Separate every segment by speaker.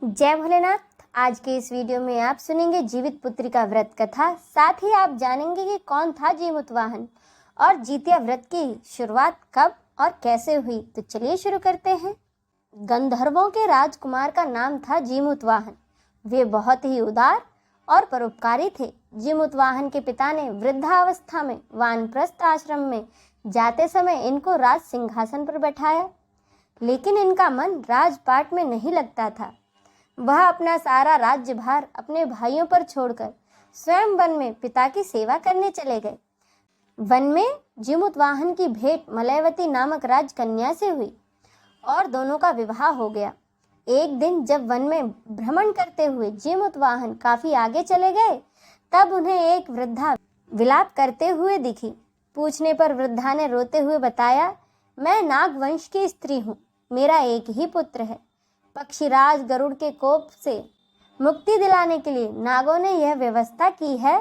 Speaker 1: जय भोलेनाथ। आज के इस वीडियो में आप सुनेंगे जीवित पुत्री का व्रत कथा। साथ ही आप जानेंगे कि कौन था जीमूतवाहन और जितिया व्रत की शुरुआत कब और कैसे हुई। तो चलिए शुरू करते हैं। गंधर्वों के राजकुमार का नाम था जीमूतवाहन। वे बहुत ही उदार और परोपकारी थे। जीमूतवाहन के पिता ने वृद्धावस्था में वानप्रस्थ आश्रम में जाते समय इनको राज सिंहासन पर बैठाया, लेकिन इनका मन राजपाट में नहीं लगता था। वह अपना सारा राज्यभार अपने भाइयों पर छोड़कर स्वयं वन में पिता की सेवा करने चले गए। वन में जीमूतवाहन की भेंट मलयवती नामक राजकन्या से हुई और दोनों का विवाह हो गया। एक दिन जब वन में भ्रमण करते हुए जीमूतवाहन काफी आगे चले गए, तब उन्हें एक वृद्धा विलाप करते हुए दिखी। पूछने पर वृद्धा ने रोते हुए बताया, मैं नाग वंश की स्त्री हूँ, मेरा एक ही पुत्र है। पक्षीराज गरुड़ के कोप से मुक्ति दिलाने के लिए नागों ने यह व्यवस्था की है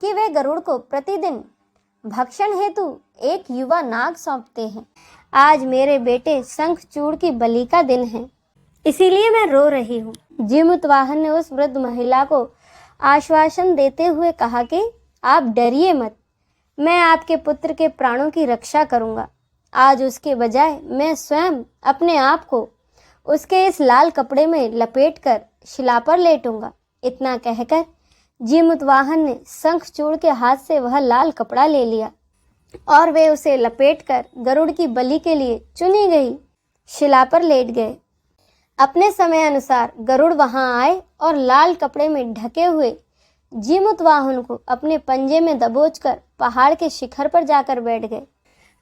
Speaker 1: कि वे गरुड़ को प्रतिदिन भक्षण हेतु एक युवा नाग सौंपते हैं। आज मेरे बेटे शंखचूड़ की बलि का दिन है, इसीलिए मैं रो रही हूँ। जीमूतवाहन ने उस वृद्ध महिला को आश्वासन देते हुए कहा कि आप डरिए मत, मैं आपके पुत्र के प्राणों की रक्षा करूँगा। आज उसके बजाय मैं स्वयं अपने आप को उसके इस लाल कपड़े में लपेटकर शिला पर लेटूंगा। इतना कहकर जीमूतवाहन ने शंखचूड़ के हाथ से वह लाल कपड़ा ले लिया और वे उसे लपेटकर गरुड़ की बलि के लिए चुनी गई शिला पर लेट गए। अपने समय अनुसार गरुड़ वहां आए और लाल कपड़े में ढके हुए जीमूतवाहन को अपने पंजे में दबोचकर पहाड़ के शिखर पर जाकर बैठ गए।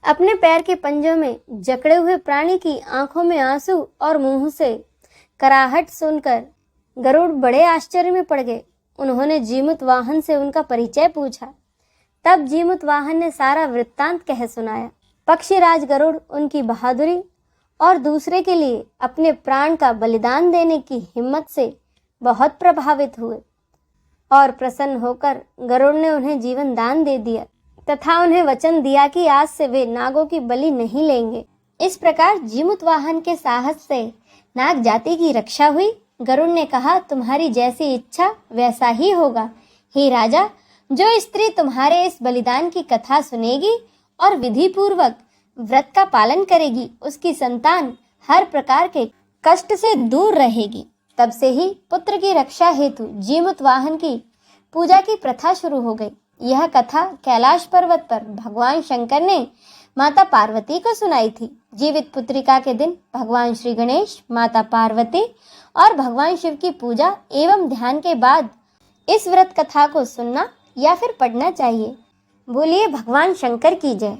Speaker 1: अपने पैर के पंजों में जकड़े हुए प्राणी की आंखों में आंसू और मुंह से कराहट सुनकर गरुड़ बड़े आश्चर्य में पड़ गए। उन्होंने जीमूतवाहन से उनका परिचय पूछा। तब जीमूतवाहन ने सारा वृत्तांत कह सुनाया। पक्षीराज गरुड़ उनकी बहादुरी और दूसरे के लिए अपने प्राण का बलिदान देने की हिम्मत से बहुत प्रभावित हुए और प्रसन्न होकर गरुड़ ने उन्हें जीवन दान दे दिया तथा उन्हें वचन दिया कि आज से वे नागों की बलि नहीं लेंगे। इस प्रकार जीमूतवाहन के साहस से नाग जाति की रक्षा हुई। गरुड़ ने कहा, तुम्हारी जैसी इच्छा वैसा ही होगा। हे राजा, जो स्त्री तुम्हारे इस बलिदान की कथा सुनेगी और विधि पूर्वक व्रत का पालन करेगी, उसकी संतान हर प्रकार के कष्ट से दूर रहेगी। तब से ही पुत्र की रक्षा हेतु जीमूतवाहन की पूजा की प्रथा शुरू हो गई। यह कथा कैलाश पर्वत पर भगवान शंकर ने माता पार्वती को सुनाई थी। जीवित पुत्रिका के दिन भगवान श्री गणेश, माता पार्वती और भगवान शिव की पूजा एवं ध्यान के बाद इस व्रत कथा को सुनना या फिर पढ़ना चाहिए। बोलिए भगवान शंकर की जय।